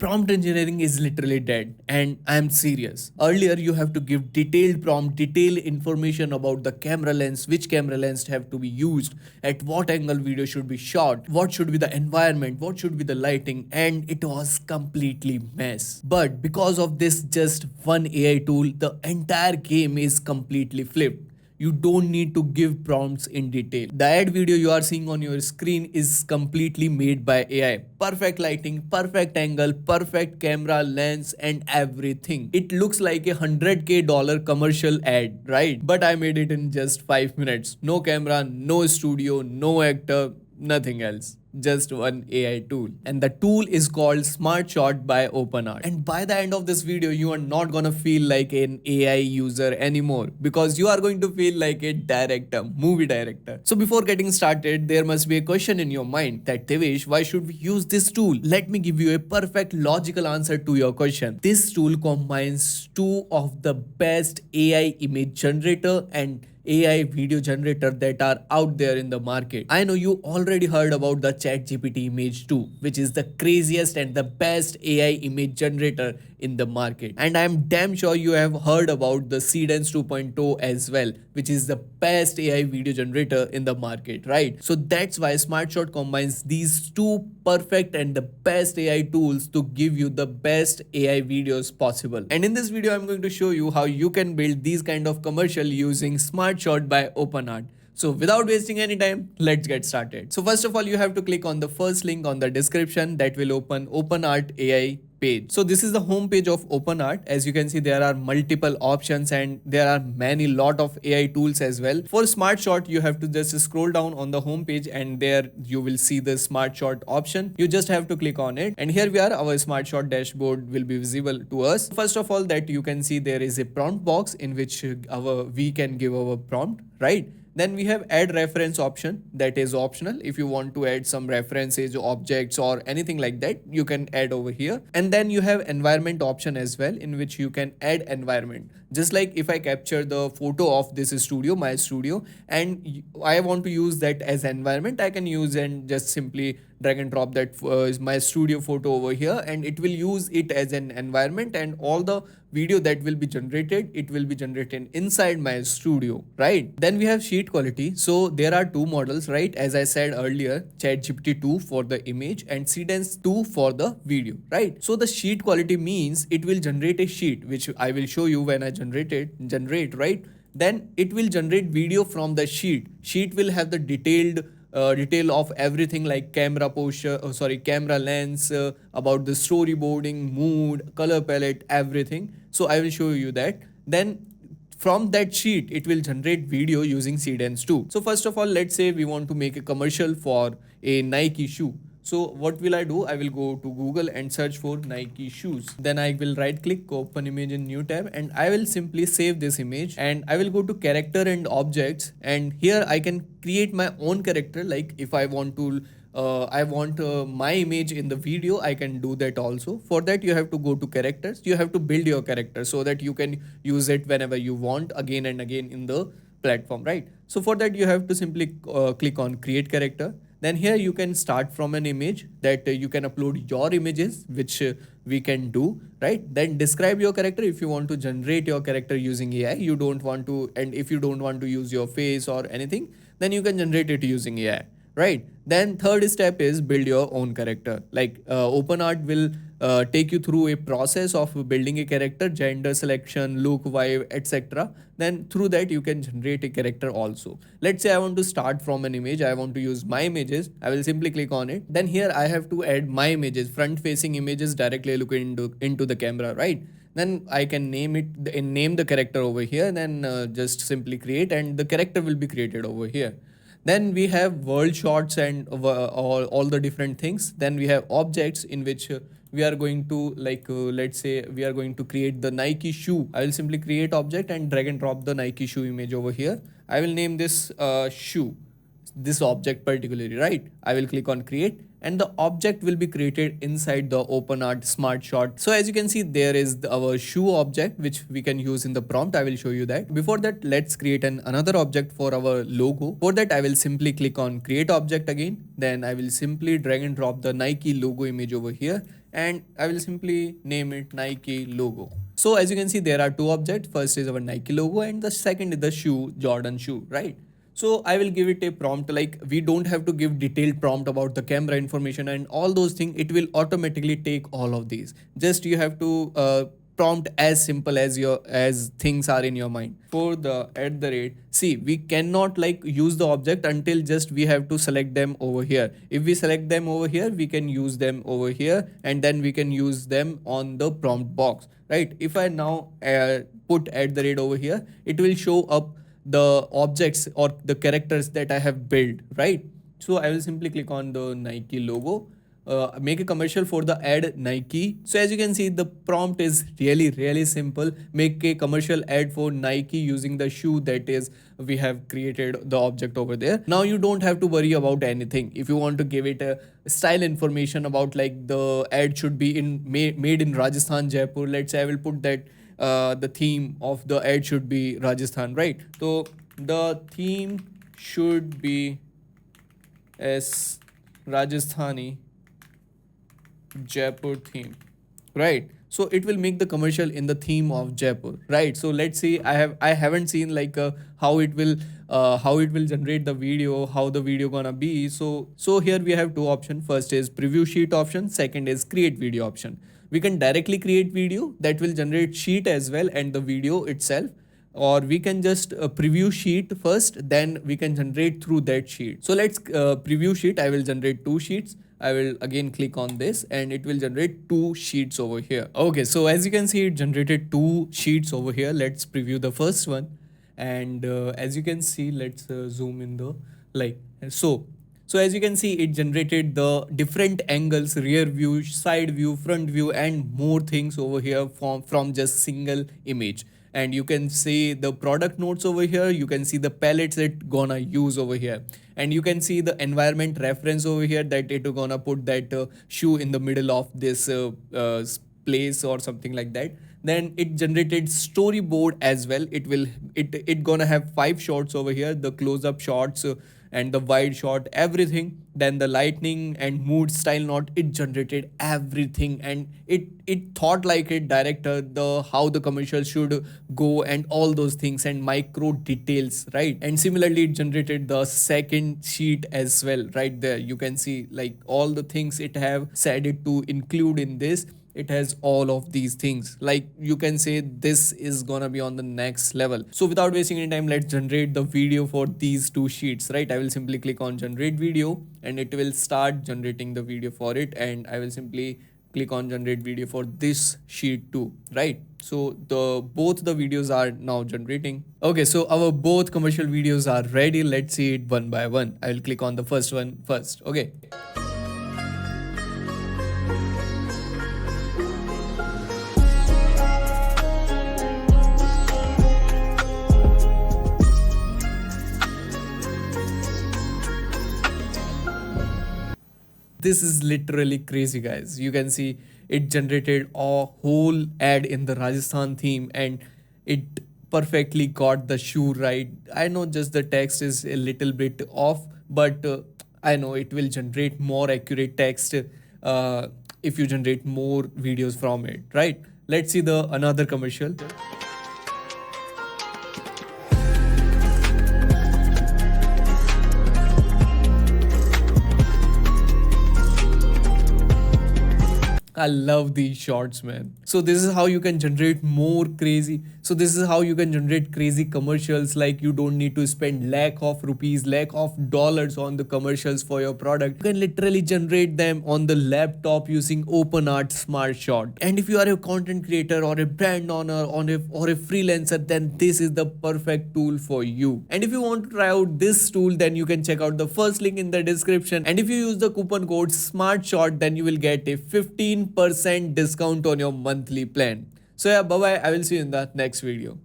Prompt engineering is literally dead, and I'm serious. Earlier, you have to give detailed prompt, detailed information about the camera lens, which camera lens have to be used, at what angle video should be shot, what should be the environment, what should be the lighting, and it was completely mess. But because of this just one AI tool, the entire game is completely flipped. You don't need to give prompts in detail. The ad video you are seeing on your screen is completely made by AI. Perfect lighting, perfect angle, perfect camera lens and everything. It looks like a $100K commercial ad, right? But I made it in just 5 minutes. No camera, no studio, no actor, nothing else, just one AI tool. And the tool is called 𝗪𝗏𝗧 by OpenArt. And by the end of this video, you are not gonna feel like an AI user anymore, because you are going to feel like a director, movie director. So before getting started, there must be a question in your mind that Devesh, why should we use this tool? Let me give you a perfect logical answer to your question. This tool combines two of the best AI image generator and AI video generator that are out there in the market. I know you already heard about the ChatGPT Image 2, which is the craziest and the best AI image generator in the market. And I'm damn sure you have heard about the 𝗟𝗘𝗧'𝗦 2.0 as well, which is the best AI video generator in the market, right? So that's why 𝗪𝗏𝗧 combines these two perfect and the best AI tools to give you the best AI videos possible. And in this video, I'm going to show you how you can build these kind of commercial using 𝗪𝗏𝗧 by OpenArt. So without wasting any time, let's get started. So first of all, you have to click on the first link on the description that will open OpenArt AI page. So this is the home page of OpenArt. As you can see, there are multiple options and there are many lot of AI tools as well. For 𝗪𝗏𝗧, you have to just scroll down on the home page and there you will see the 𝗪𝗏𝗧 option. You just have to click on it and here we are, our 𝗪𝗏𝗧 dashboard will be visible to us. First of all, that you can see there is a prompt box in which we can give our prompt, right? Then we have add reference option, that is optional. If you want to add some references, objects or anything like that, you can add over here. And then you have environment option as well, in which you can add environment. Just like if I capture the photo of this studio, my studio, and I want to use that as environment, I can use and just simply drag and drop that is my studio photo over here and it will use it as an environment, and all the video that will be generated, it will be generated inside my studio, right? Then we have sheet quality. So there are two models, right? As I said earlier, ChatGPT 2 for the image and 𝗟𝗘𝗧 2 for the video, right? So the sheet quality means it will generate a sheet, which I will show you when I generate, right? Then it will generate video from the sheet. Sheet will have the detail of everything like camera posture, camera lens, about the storyboarding, mood, color palette, everything. So I will show you that. Then from that sheet, it will generate video using 𝗟𝗘𝗧 2. So first of all, let's say we want to make a commercial for a Nike shoe. So what will I do? I will go to Google and search for Nike shoes. Then I will right click, open image in new tab, and I will simply save this image and I will go to character and objects, and here I can create my own character. Like if I want to my image in the video, I can do that also. For that, you have to go to characters. You have to build your character so that you can use it whenever you want, again and again in the platform, right? So for that, you have to simply click on create character. Then here you can start from an image that you can upload your images, which we can do, right? Then describe your character. If you want to generate your character using AI, you don't want to, and if you don't want to use your face or anything, then you can generate it using AI, right? Then third step is build your own character. Like OpenArt will take you through a process of building a character, gender selection, look, vibe, etc. Then through that you can generate a character also. Let's say I want to start from an image. I want to use my images. I will simply click on it. Then here I have to add my images, front facing images directly looking into the camera, right? Then I can name the character over here. Then just simply create, and the character will be created over here. Then we have world shots and all the different things. Then we have objects in which we are going to let's say we are going to create the Nike shoe. I will simply create object and drag and drop the Nike shoe image over here. I will name this shoe, this object particularly, right? I will click on create. and the object will be created inside the OpenArt Smart Shot. So as you can see, there is our shoe object which we can use in the prompt. I will show you that. Before that, let's create another object for our logo. For that, I will simply click on create object again. Then I will simply drag and drop the Nike logo image over here, and I will simply name it Nike logo. So as you can see, there are two objects. First is our Nike logo and the second is the shoe, Jordan shoe, right? So I will give it a prompt. Like, we don't have to give detailed prompt about the camera information and all those things. It will automatically take all of these. Just you have to prompt as simple as things are in your mind. For the @, see, we cannot like use the object until just we have to select them over here. If we select them over here, we can use them over here, and then we can use them on the prompt box, right? If I now put @ over here, it will show up the objects or the characters that I have built, right? So I will simply click on the Nike logo, make a commercial for the ad Nike. So as you can see, the prompt is really simple. Make a commercial ad for Nike using the shoe that is we have created the object over there. Now you don't have to worry about anything. If you want to give it a style information about like the ad should be made in Rajasthan, Jaipur. Let's say I will put that the theme of the ad should be Rajasthan, right? So the theme should be as Rajasthani Jaipur theme, right? So it will make the commercial in the theme of Jaipur, right? So let's see, I haven't seen like how it will generate the video, how the video gonna be. So here we have two options. First is preview sheet option, second is create video option. We can directly create video that will generate sheet as well and the video itself, or we can just preview sheet first, then we can generate through that sheet. So let's preview sheet. I will generate two sheets. I will again click on this and it will generate two sheets over here. Okay, so as you can see, it generated two sheets over here. Let's preview the first one. And as you can see, let's zoom in the like so. So as you can see, it generated the different angles, rear view, side view, front view, and more things over here from just single image. And you can see the product notes over here. You can see the palettes it gonna use over here. And you can see the environment reference over here that it gonna put that shoe in the middle of this place or something like that. Then it generated storyboard as well. It gonna have 5 shots over here, the close-up shots and the wide shot, everything. Then the lightning and mood style note, it generated everything, and it thought like a director the how the commercial should go and all those things and micro details, right? And similarly, it generated the second sheet as well. Right there you can see like all the things it have said it to include in this. It has all of these things. Like you can say this is gonna be on the next level. So without wasting any time, let's generate the video for these two sheets, right? I will simply click on generate video and it will start generating the video for it. And I will simply click on generate video for this sheet too, right? So both the videos are now generating. Okay, so our both commercial videos are ready. Let's see it one by one. I will click on the first one first. Okay. This is literally crazy, guys. You can see it generated a whole ad in the Rajasthan theme and it perfectly got the shoe right. I know just the text is a little bit off, but I know it will generate more accurate text if you generate more videos from it, right? Let's see the another commercial. I love these shorts, man. So this is how you can generate more crazy. So this is how you can generate crazy commercials. Like you don't need to spend lakh of rupees, lakh of dollars on the commercials for your product. You can literally generate them on the laptop using OpenArt Smart Shot. And if you are a content creator or a brand owner or a freelancer, then this is the perfect tool for you. And if you want to try out this tool, then you can check out the first link in the description. And if you use the coupon code SMARTSHOT, then you will get a 15% discount on your monthly plan. So yeah, bye bye. I will see you in the next video.